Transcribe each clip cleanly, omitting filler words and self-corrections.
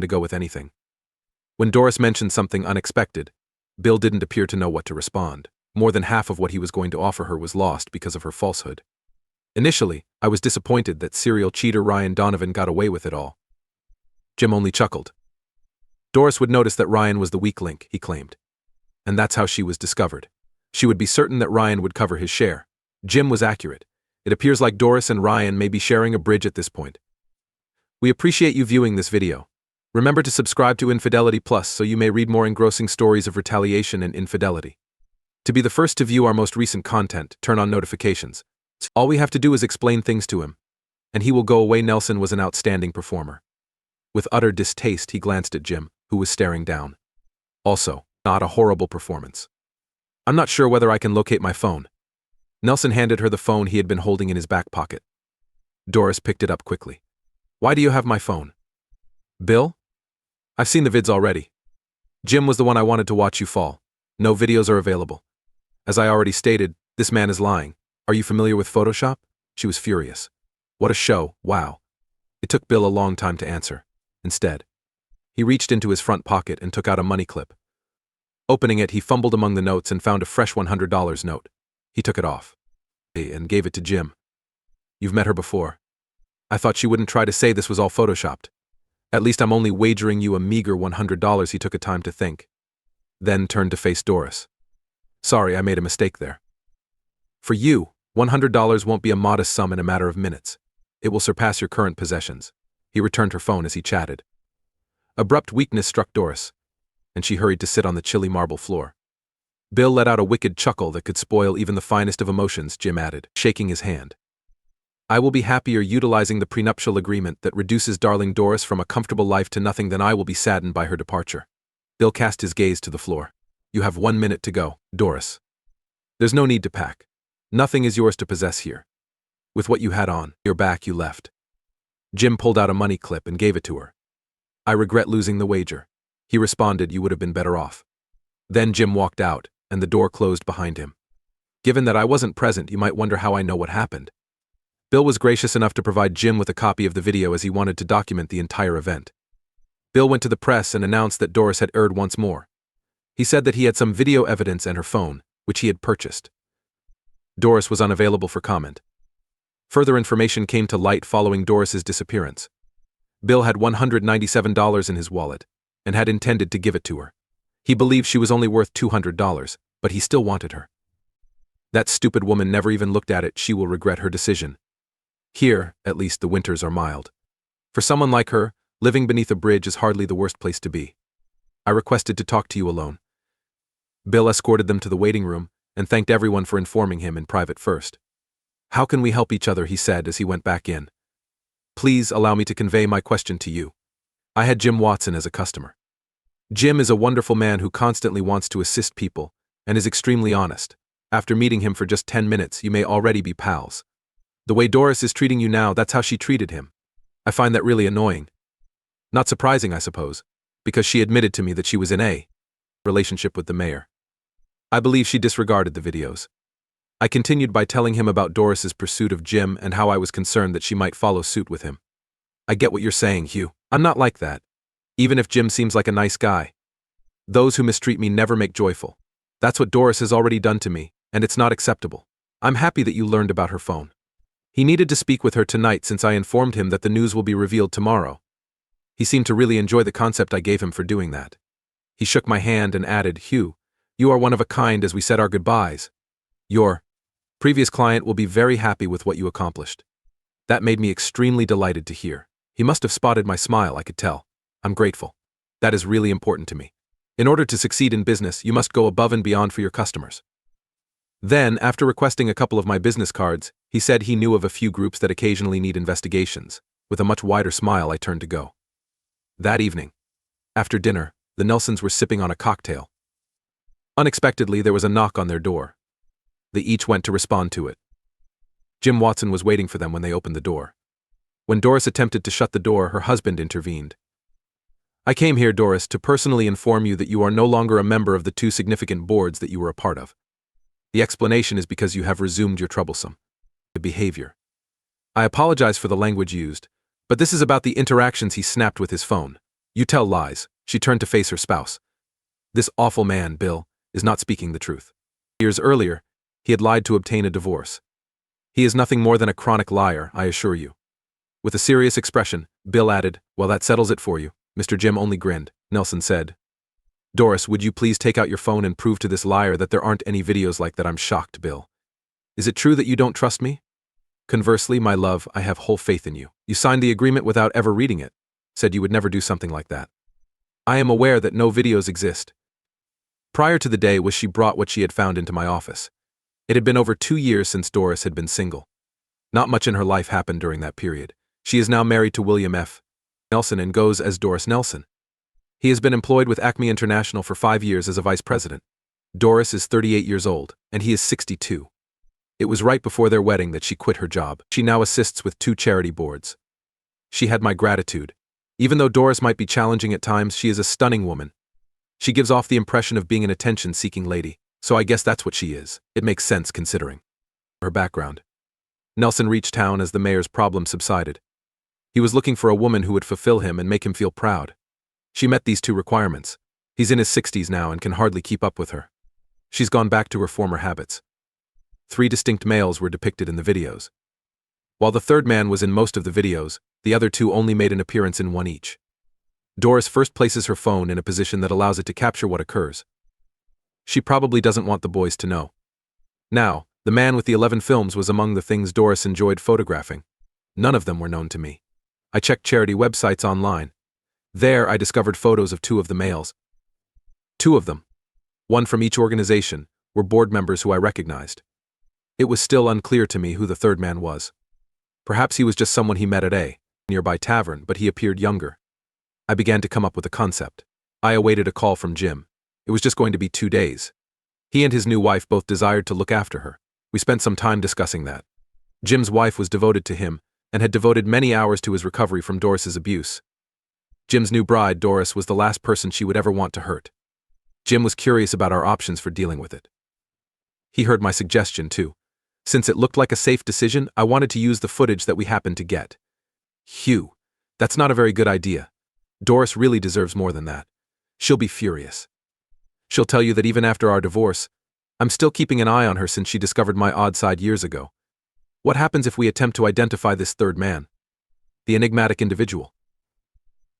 to go with anything. When Doris mentioned something unexpected, Bill didn't appear to know what to respond. More than half of what he was going to offer her was lost because of her falsehood. Initially, I was disappointed that serial cheater Ryan Donovan got away with it all. Jim only chuckled. Doris would notice that Ryan was the weak link, he claimed. And that's how she was discovered. She would be certain that Ryan would cover his share. Jim was accurate. It appears like Doris and Ryan may be sharing a bridge at this point. We appreciate you viewing this video. Remember to subscribe to Infidelity Plus so you may read more engrossing stories of retaliation and infidelity. To be the first to view our most recent content, turn on notifications. All we have to do is explain things to him, and he will go away. Nelson was an outstanding performer. With utter distaste, he glanced at Jim, who was staring down. Also, not a horrible performance. I'm not sure whether I can locate my phone. Nelson handed her the phone he had been holding in his back pocket. Doris picked it up quickly. Why do you have my phone? Bill? I've seen the vids already. Jim was the one I wanted to watch you fall. No videos are available. As I already stated, this man is lying. Are you familiar with Photoshop? She was furious. What a show, wow. It took Bill a long time to answer. Instead, he reached into his front pocket and took out a money clip. Opening it, he fumbled among the notes and found a fresh $100 note. He took it off and gave it to Jim. You've met her before. I thought she wouldn't try to say this was all photoshopped. At least I'm only wagering you a meager $100. He took a time to think. Then turned to face Doris. Sorry, I made a mistake there. For you, $100 won't be a modest sum in a matter of minutes. It will surpass your current possessions. He returned her phone as he chatted. Abrupt weakness struck Doris, and she hurried to sit on the chilly marble floor. Bill let out a wicked chuckle that could spoil even the finest of emotions, Jim added, shaking his hand. I will be happier utilizing the prenuptial agreement that reduces darling Doris from a comfortable life to nothing than I will be saddened by her departure. Bill cast his gaze to the floor. You have 1 minute to go, Doris. There's no need to pack. Nothing is yours to possess here. With what you had on your back, you left. Jim pulled out a money clip and gave it to her. I regret losing the wager. He responded, you would have been better off. Then Jim walked out, and the door closed behind him. Given that I wasn't present, you might wonder how I know what happened. Bill was gracious enough to provide Jim with a copy of the video as he wanted to document the entire event. Bill went to the press and announced that Doris had erred once more. He said that he had some video evidence and her phone, which he had purchased. Doris was unavailable for comment. Further information came to light following Doris's disappearance. Bill had $197 in his wallet, and had intended to give it to her. He believed she was only worth $200, but he still wanted her. That stupid woman never even looked at it. She will regret her decision. Here, at least, the winters are mild. For someone like her, living beneath a bridge is hardly the worst place to be. I requested to talk to you alone. Bill escorted them to the waiting room and thanked everyone for informing him in private first. How can we help each other, he said as he went back in. Please allow me to convey my question to you. I had Jim Watson as a customer. Jim is a wonderful man who constantly wants to assist people and is extremely honest. After meeting him for just 10 minutes, you may already be pals. The way Doris is treating you now, that's how she treated him. I find that really annoying. Not surprising, I suppose, because she admitted to me that she was in a relationship with the mayor. I believe she disregarded the videos. I continued by telling him about Doris's pursuit of Jim and how I was concerned that she might follow suit with him. I get what you're saying, Hugh. I'm not like that. Even if Jim seems like a nice guy. Those who mistreat me never make joyful. That's what Doris has already done to me, and it's not acceptable. I'm happy that you learned about her phone. He needed to speak with her tonight since I informed him that the news will be revealed tomorrow. He seemed to really enjoy the concept I gave him for doing that. He shook my hand and added, Hugh, you are one of a kind as we said our goodbyes. Your previous client will be very happy with what you accomplished. That made me extremely delighted to hear. He must have spotted my smile, I could tell. I'm grateful. That is really important to me. In order to succeed in business, you must go above and beyond for your customers. Then, after requesting a couple of my business cards, he said he knew of a few groups that occasionally need investigations. With a much wider smile, I turned to go. That evening, after dinner, the Nelsons were sipping on a cocktail. Unexpectedly, there was a knock on their door. They each went to respond to it. Jim Watson was waiting for them when they opened the door. When Doris attempted to shut the door, her husband intervened. I came here, Doris, to personally inform you that you are no longer a member of the 2 significant boards that you were a part of. The explanation is because you have resumed your troublesome behavior. I apologize for the language used, but this is about the interactions. He snapped with his phone. You tell lies. She turned to face her spouse. This awful man, Bill, is not speaking the truth. Years earlier, he had lied to obtain a divorce. He is nothing more than a chronic liar, I assure you. With a serious expression, Bill added, well, that settles it for you. Mr. Jim only grinned. Nelson said, Doris, would you please take out your phone and prove to this liar that there aren't any videos like that? I'm shocked, Bill. Is it true that you don't trust me? Conversely, my love, I have whole faith in you. You signed the agreement without ever reading it. Said you would never do something like that. I am aware that no videos exist. Prior to the day when she brought what she had found into my office. It had been over 2 years since Doris had been single. Not much in her life happened during that period. She is now married to William F. Nelson and goes as Doris Nelson. He has been employed with Acme International for 5 years as a vice president. Doris is 38 years old, and he is 62. It was right before their wedding that she quit her job. She now assists with 2 charity boards. She had my gratitude. Even though Doris might be challenging at times, she is a stunning woman. She gives off the impression of being an attention-seeking lady, so I guess that's what she is. It makes sense considering her background. Nelson reached town as the mayor's problem subsided. He was looking for a woman who would fulfill him and make him feel proud. She met these 2 requirements. He's in his 60s now and can hardly keep up with her. She's gone back to her former habits. 3 distinct males were depicted in the videos. While the third man was in most of the videos, the other 2 only made an appearance in one each. Doris first places her phone in a position that allows it to capture what occurs. She probably doesn't want the boys to know. Now, the man with the 11 films was among the things Doris enjoyed photographing. None of them were known to me. I checked charity websites online. There, I discovered photos of 2 of the males. 2 of them, one from each organization, were board members who I recognized. It was still unclear to me who the third man was. Perhaps he was just someone he met at a nearby tavern, but he appeared younger. I began to come up with a concept. I awaited a call from Jim. It was just going to be 2 days. He and his new wife both desired to look after her. We spent some time discussing that. Jim's wife was devoted to him and had devoted many hours to his recovery from Doris's abuse. Jim's new bride, Doris, was the last person she would ever want to hurt. Jim was curious about our options for dealing with it. He heard my suggestion, too. Since it looked like a safe decision, I wanted to use the footage that we happened to get. Hugh, that's not a very good idea. Doris really deserves more than that. She'll be furious. She'll tell you that even after our divorce, I'm still keeping an eye on her since she discovered my odd side years ago. What happens if we attempt to identify this third man? The enigmatic individual.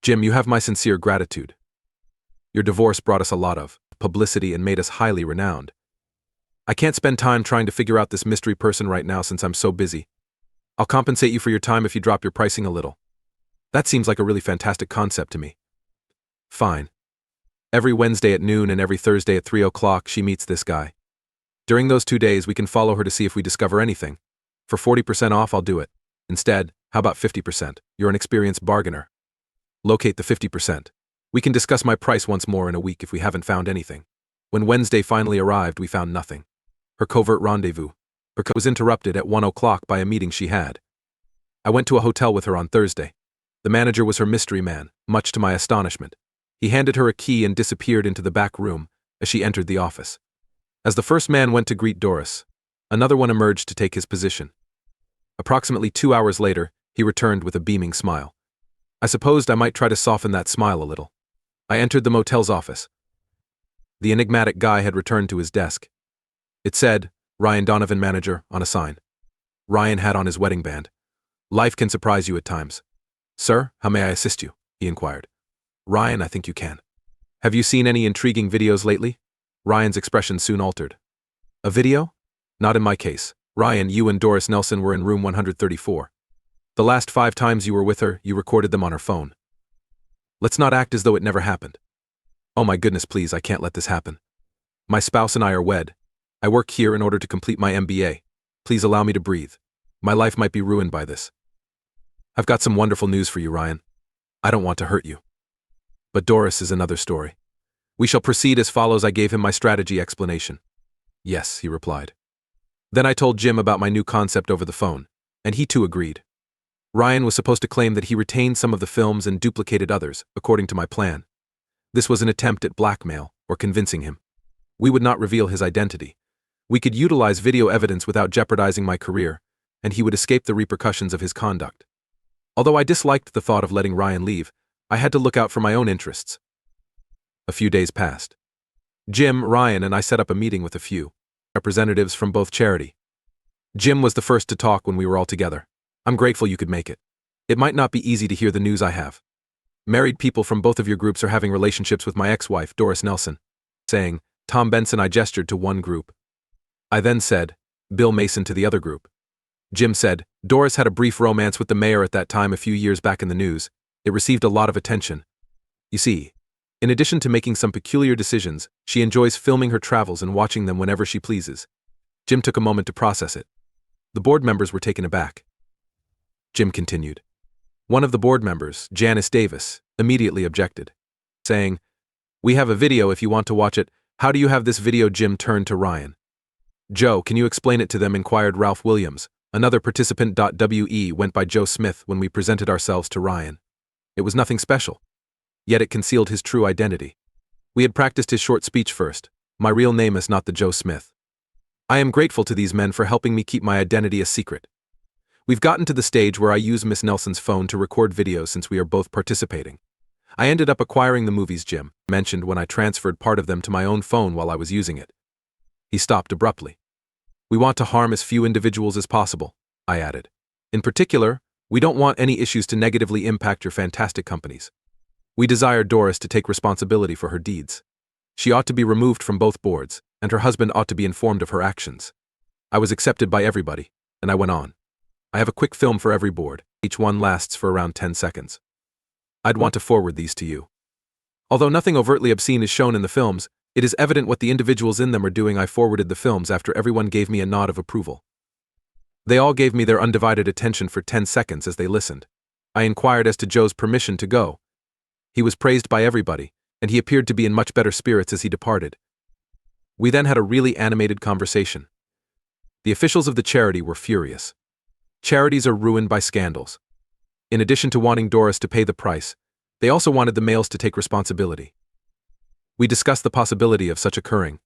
Jim, you have my sincere gratitude. Your divorce brought us a lot of publicity and made us highly renowned. I can't spend time trying to figure out this mystery person right now since I'm so busy. I'll compensate you for your time if you drop your pricing a little. That seems like a really fantastic concept to me. Fine. Every Wednesday at noon and every Thursday at 3 o'clock she meets this guy. During those 2 days we can follow her to see if we discover anything. For 40% off I'll do it. Instead, how about 50%? You're an experienced bargainer. Locate the 50%. We can discuss my price once more in a week if we haven't found anything. When Wednesday finally arrived, we found nothing. Her covert rendezvous was interrupted at 1 o'clock by a meeting she had. I went to a hotel with her on Thursday. The manager was her mystery man, much to my astonishment. He handed her a key and disappeared into the back room as she entered the office. As the first man went to greet Doris, another one emerged to take his position. Approximately 2 hours later, he returned with a beaming smile. I supposed I might try to soften that smile a little. I entered the motel's office. The enigmatic guy had returned to his desk. It said, Ryan Donovan, manager, on a sign. Ryan had on his wedding band. Life can surprise you at times. Sir, how may I assist you? He inquired. Ryan, I think you can. Have you seen any intriguing videos lately? Ryan's expression soon altered. A video? Not in my case. Ryan, you and Doris Nelson were in room 134. The last 5 times you were with her, you recorded them on her phone. Let's not act as though it never happened. Oh my goodness, please, I can't let this happen. My spouse and I are wed. I work here in order to complete my MBA. Please allow me to breathe. My life might be ruined by this. I've got some wonderful news for you, Ryan. I don't want to hurt you. But Doris is another story. We shall proceed as follows. I gave him my strategy explanation. Yes, he replied. Then I told Jim about my new concept over the phone, and he too agreed. Ryan was supposed to claim that he retained some of the films and duplicated others, according to my plan. This was an attempt at blackmail, or convincing him. We would not reveal his identity. We could utilize video evidence without jeopardizing my career, and he would escape the repercussions of his conduct. Although I disliked the thought of letting Ryan leave, I had to look out for my own interests. A few days passed. Jim, Ryan, and I set up a meeting with a few representatives from both charity. Jim was the first to talk when we were all together. I'm grateful you could make it. It might not be easy to hear the news I have. Married people from both of your groups are having relationships with my ex-wife, Doris Nelson. Saying, Tom Benson, I gestured to one group. I then said, Bill Mason to the other group. Jim said, Doris had a brief romance with the mayor at that time a few years back in the news. It received a lot of attention. You see, in addition to making some peculiar decisions, she enjoys filming her travels and watching them whenever she pleases. Jim took a moment to process it. The board members were taken aback. Jim continued. One of the board members, Janice Davis, immediately objected, saying, We have a video if you want to watch it. How do you have this video? Jim turned to Ryan. Joe, can you explain it to them? Inquired Ralph Williams. Another participant. We went by Joe Smith when we presented ourselves to Ryan. It was nothing special. Yet it concealed his true identity. We had practiced his short speech first. My real name is not the Joe Smith. I am grateful to these men for helping me keep my identity a secret. We've gotten to the stage where I use Miss Nelson's phone to record videos since we are both participating. I ended up acquiring the movies Jim mentioned when I transferred part of them to my own phone while I was using it. He stopped abruptly. We want to harm as few individuals as possible, I added. In particular, we don't want any issues to negatively impact your fantastic companies. We desire Doris to take responsibility for her deeds. She ought to be removed from both boards, and her husband ought to be informed of her actions. I was accepted by everybody, and I went on. I have a quick film for every board. Each one lasts for around 10 seconds. I'd want to forward these to you. Although nothing overtly obscene is shown in the films, it is evident what the individuals in them are doing. I forwarded the films after everyone gave me a nod of approval. They all gave me their undivided attention for 10 seconds as they listened. I inquired as to Joe's permission to go. He was praised by everybody, and he appeared to be in much better spirits as he departed. We then had a really animated conversation. The officials of the charity were furious. Charities are ruined by scandals. In addition to wanting Doris to pay the price, they also wanted the males to take responsibility. We discussed the possibility of such occurring.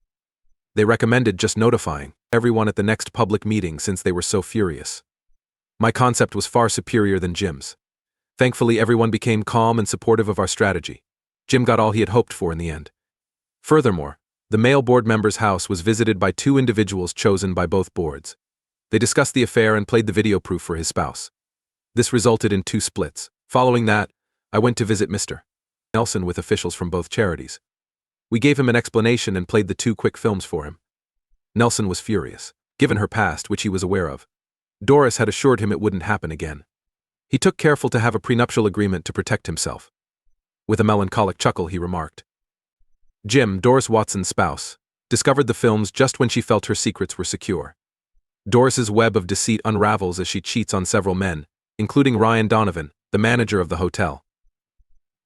They recommended just notifying everyone at the next public meeting since they were so furious. My concept was far superior than Jim's. Thankfully, everyone became calm and supportive of our strategy. Jim got all he had hoped for in the end. Furthermore, the male board member's house was visited by two individuals chosen by both boards. They discussed the affair and played the video proof for his spouse. This resulted in 2 splits. Following that, I went to visit Mr. Nelson with officials from both charities. We gave him an explanation and played the 2 quick films for him. Nelson was furious, given her past, which he was aware of. Doris had assured him it wouldn't happen again. He took careful to have a prenuptial agreement to protect himself. With a melancholic chuckle, he remarked. Jim, Doris Watson's spouse, discovered the films just when she felt her secrets were secure. Doris's web of deceit unravels as she cheats on several men, including Ryan Donovan, the manager of the hotel.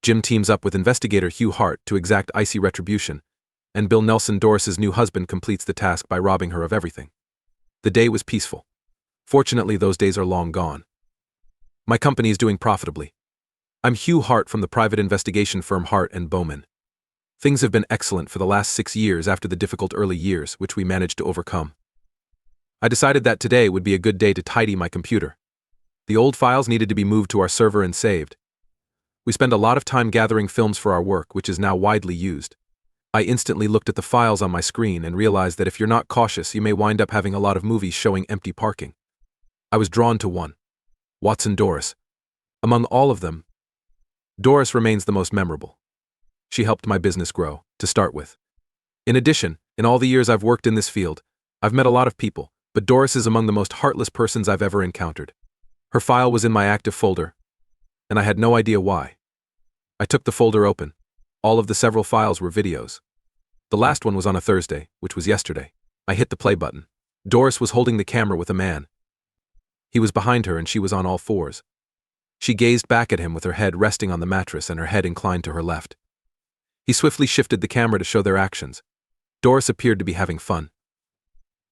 Jim teams up with investigator Hugh Hart to exact icy retribution, and Bill Nelson, Doris's new husband, completes the task by robbing her of everything. The day was peaceful. Fortunately, those days are long gone. My company is doing profitably. I'm Hugh Hart from the private investigation firm Hart & Bowman. Things have been excellent for the last 6 years after the difficult early years, which we managed to overcome. I decided that today would be a good day to tidy my computer. The old files needed to be moved to our server and saved. We spend a lot of time gathering films for our work, which is now widely used. I instantly looked at the files on my screen and realized that if you're not cautious, you may wind up having a lot of movies showing empty parking. I was drawn to one. Watson Doris. Among all of them, Doris remains the most memorable. She helped my business grow, to start with. In addition, in all the years I've worked in this field, I've met a lot of people, but Doris is among the most heartless persons I've ever encountered. Her file was in my active folder, and I had no idea why. I took the folder open. All of the several files were videos. The last one was on a Thursday, which was yesterday. I hit the play button. Doris was holding the camera with a man. He was behind her and she was on all fours. She gazed back at him with her head resting on the mattress and her head inclined to her left. He swiftly shifted the camera to show their actions. Doris appeared to be having fun.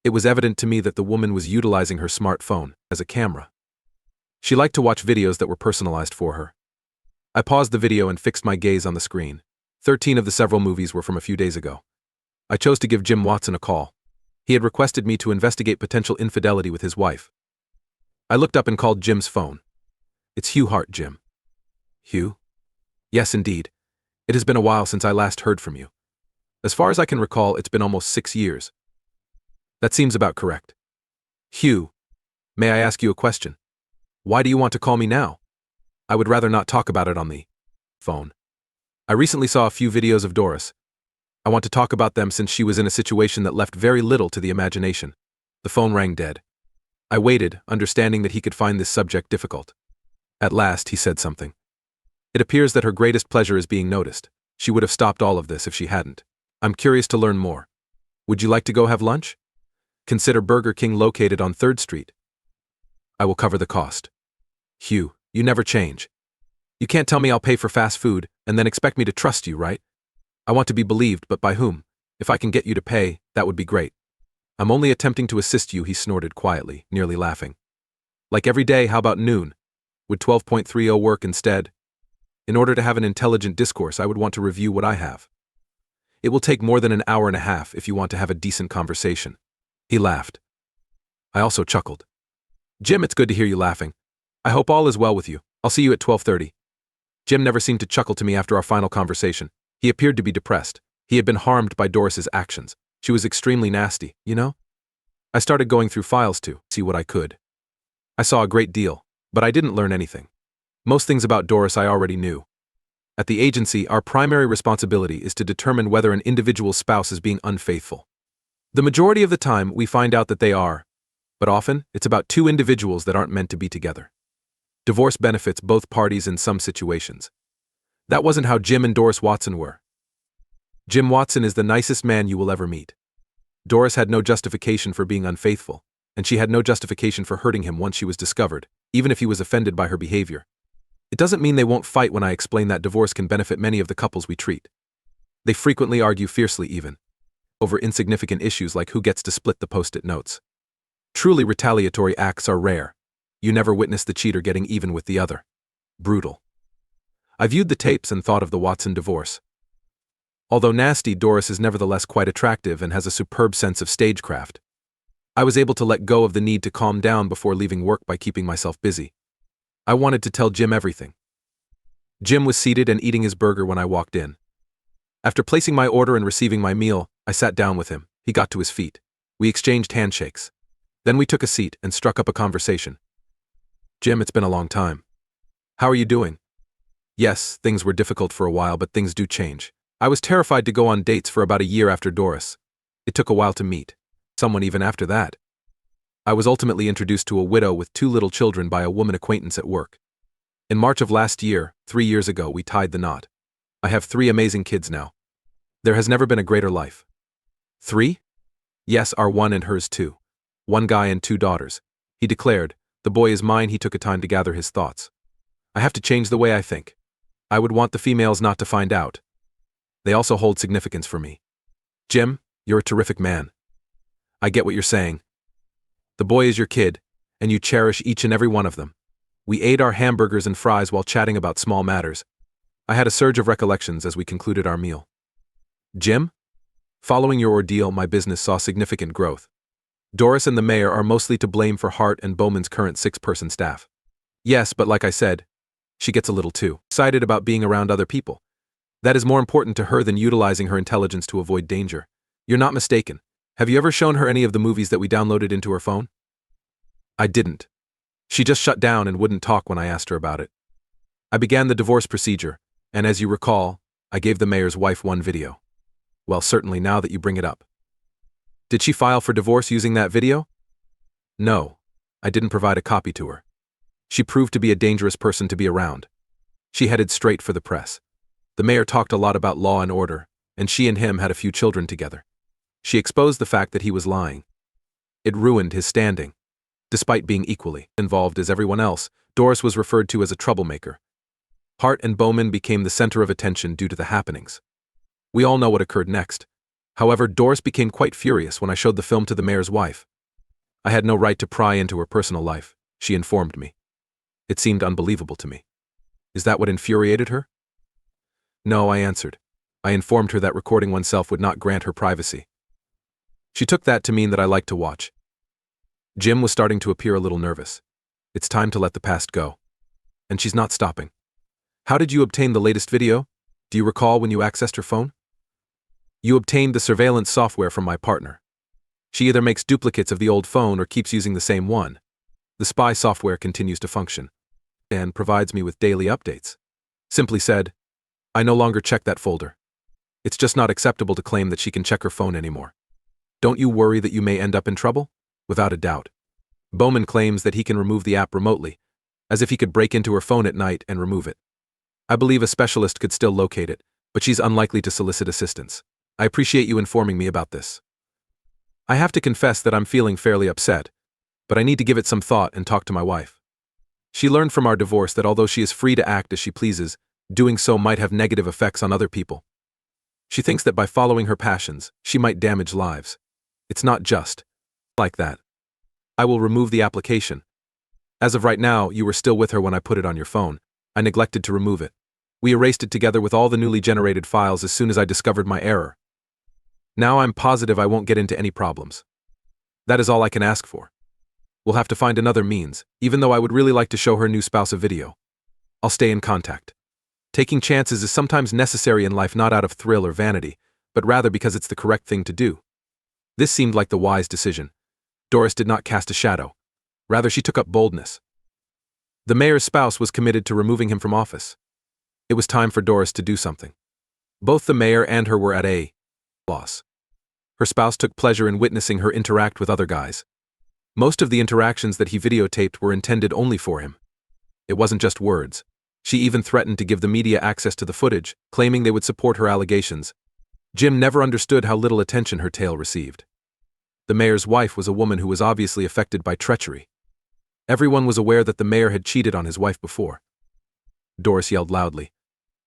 It was evident to me that the woman was utilizing her smartphone as a camera. She liked to watch videos that were personalized for her. I paused the video and fixed my gaze on the screen. 13 of the several movies were from a few days ago. I chose to give Jim Watson a call. He had requested me to investigate potential infidelity with his wife. I looked up and called Jim's phone. It's Hugh Hart, Jim. Hugh? Yes, indeed. It has been a while since I last heard from you. As far as I can recall, it's been almost 6 years. That seems about correct. Hugh, may I ask you a question? Why do you want to call me now? I would rather not talk about it on the phone. I recently saw a few videos of Doris. I want to talk about them since she was in a situation that left very little to the imagination. The phone rang dead. I waited, understanding that he could find this subject difficult. At last, he said something. It appears that her greatest pleasure is being noticed. She would have stopped all of this if she hadn't. I'm curious to learn more. Would you like to go have lunch? Consider Burger King located on 3rd Street. I will cover the cost. Hugh, you never change. You can't tell me I'll pay for fast food and then expect me to trust you, right? I want to be believed, but by whom? If I can get you to pay, that would be great. I'm only attempting to assist you, he snorted quietly, nearly laughing. Like every day, how about noon? Would 12.30 work instead? In order to have an intelligent discourse, I would want to review what I have. It will take more than an hour and a half if you want to have a decent conversation. He laughed. I also chuckled. Jim, it's good to hear you laughing. I hope all is well with you. I'll see you at 12:30. Jim never seemed to chuckle to me after our final conversation. He appeared to be depressed. He had been harmed by Doris's actions. She was extremely nasty, you know? I started going through files to see what I could. I saw a great deal, but I didn't learn anything. Most things about Doris I already knew. At the agency, our primary responsibility is to determine whether an individual's spouse is being unfaithful. The majority of the time, we find out that they are, but often, it's about two individuals that aren't meant to be together. Divorce benefits both parties in some situations. That wasn't how Jim and Doris Watson were. Jim Watson is the nicest man you will ever meet. Doris had no justification for being unfaithful, and she had no justification for hurting him once she was discovered, even if he was offended by her behavior. It doesn't mean they won't fight when I explain that divorce can benefit many of the couples we treat. They frequently argue fiercely even, over insignificant issues like who gets to split the post-it notes. Truly retaliatory acts are rare. You never witness the cheater getting even with the other. Brutal. I viewed the tapes and thought of the Watson divorce. Although nasty, Doris is nevertheless quite attractive and has a superb sense of stagecraft. I was able to let go of the need to calm down before leaving work by keeping myself busy. I wanted to tell Jim everything. Jim was seated and eating his burger when I walked in. After placing my order and receiving my meal, I sat down with him. He got to his feet. We exchanged handshakes. Then we took a seat and struck up a conversation. Jim, it's been a long time. How are you doing? Yes, things were difficult for a while, but things do change. I was terrified to go on dates for about a year after Doris. It took a while to meet someone even after that. I was ultimately introduced to a widow with 2 little children by a woman acquaintance at work. In March of last year, 3 years ago, we tied the knot. I have 3 amazing kids now. There has never been a greater life. 3? Yes, our one and hers too. 1 guy and 2 daughters. He declared, the boy is mine. He took a time to gather his thoughts. I have to change the way I think. I would want the females not to find out. They also hold significance for me. Jim, you're a terrific man. I get what you're saying. The boy is your kid, and you cherish each and every one of them. We ate our hamburgers and fries while chatting about small matters. I had a surge of recollections as we concluded our meal. Jim? Following your ordeal, my business saw significant growth. Doris and the mayor are mostly to blame for Hart and Bowman's current 6-person staff. Yes, but like I said, she gets a little too excited about being around other people. That is more important to her than utilizing her intelligence to avoid danger. You're not mistaken. Have you ever shown her any of the movies that we downloaded into her phone? I didn't. She just shut down and wouldn't talk when I asked her about it. I began the divorce procedure, and as you recall, I gave the mayor's wife 1 video. Well, certainly now that you bring it up. Did she file for divorce using that video? No, I didn't provide a copy to her. She proved to be a dangerous person to be around. She headed straight for the press. The mayor talked a lot about law and order, and she and him had a few children together. She exposed the fact that he was lying. It ruined his standing. Despite being equally involved as everyone else, Doris was referred to as a troublemaker. Hart and Bowman became the center of attention due to the happenings. We all know what occurred next. However, Doris became quite furious when I showed the film to the mayor's wife. I had no right to pry into her personal life, she informed me. It seemed unbelievable to me. Is that what infuriated her? No, I answered. I informed her that recording oneself would not grant her privacy. She took that to mean that I liked to watch. Jim was starting to appear a little nervous. It's time to let the past go. And she's not stopping. How did you obtain the latest video? Do you recall when you accessed her phone? You obtained the surveillance software from my partner. She either makes duplicates of the old phone or keeps using the same one. The spy software continues to function and provides me with daily updates. Simply said, I no longer check that folder. It's just not acceptable to claim that she can check her phone anymore. Don't you worry that you may end up in trouble? Without a doubt. Bowman claims that he can remove the app remotely, as if he could break into her phone at night and remove it. I believe a specialist could still locate it, but she's unlikely to solicit assistance. I appreciate you informing me about this. I have to confess that I'm feeling fairly upset, but I need to give it some thought and talk to my wife. She learned from our divorce that although she is free to act as she pleases, doing so might have negative effects on other people. She thinks that by following her passions, she might damage lives. It's not just like that. I will remove the application. As of right now, you were still with her when I put it on your phone. I neglected to remove it. We erased it together with all the newly generated files as soon as I discovered my error. Now I'm positive I won't get into any problems. That is all I can ask for. We'll have to find another means, even though I would really like to show her new spouse a video. I'll stay in contact. Taking chances is sometimes necessary in life, not out of thrill or vanity, but rather because it's the correct thing to do. This seemed like the wise decision. Doris did not cast a shadow. Rather, she took up boldness. The mayor's spouse was committed to removing him from office. It was time for Doris to do something. Both the mayor and her were at a loss. Her spouse took pleasure in witnessing her interact with other guys. Most of the interactions that he videotaped were intended only for him. It wasn't just words. She even threatened to give the media access to the footage, claiming they would support her allegations. Jim never understood how little attention her tale received. The mayor's wife was a woman who was obviously affected by treachery. Everyone was aware that the mayor had cheated on his wife before. Doris yelled loudly,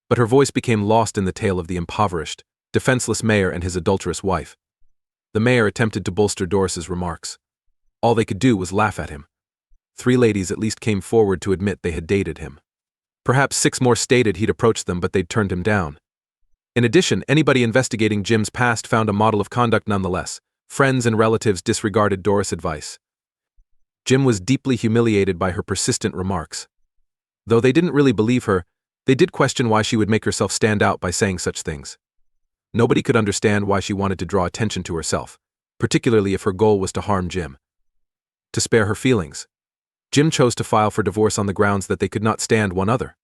but her voice became lost in the tale of the impoverished, defenseless mayor and his adulterous wife. The mayor attempted to bolster Doris's remarks. All they could do was laugh at him. 3 ladies at least came forward to admit they had dated him. Perhaps 6 more stated he'd approached them, but they'd turned him down. In addition, anybody investigating Jim's past found a model of conduct nonetheless. Friends and relatives disregarded Doris' advice. Jim was deeply humiliated by her persistent remarks. Though they didn't really believe her, they did question why she would make herself stand out by saying such things. Nobody could understand why she wanted to draw attention to herself, particularly if her goal was to harm Jim. To spare her feelings, Jim chose to file for divorce on the grounds that they could not stand one another.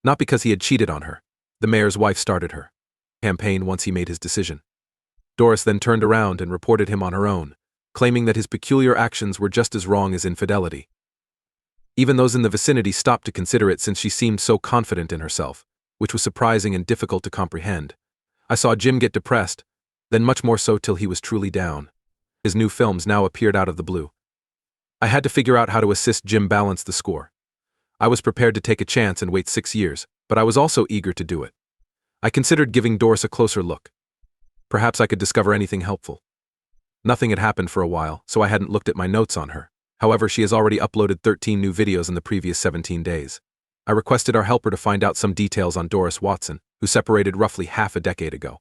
Not because he had cheated on her. The mayor's wife started her campaign once he made his decision. Doris then turned around and reported him on her own, claiming that his peculiar actions were just as wrong as infidelity. Even those in the vicinity stopped to consider it since she seemed so confident in herself, which was surprising and difficult to comprehend. I saw Jim get depressed, then much more so till he was truly down. His new films now appeared out of the blue. I had to figure out how to assist Jim balance the score. I was prepared to take a chance and wait 6 years, but I was also eager to do it. I considered giving Doris a closer look. Perhaps I could discover anything helpful. Nothing had happened for a while, so I hadn't looked at my notes on her. However, she has already uploaded 13 new videos in the previous 17 days. I requested our helper to find out some details on Doris Watson, who separated roughly half a decade ago.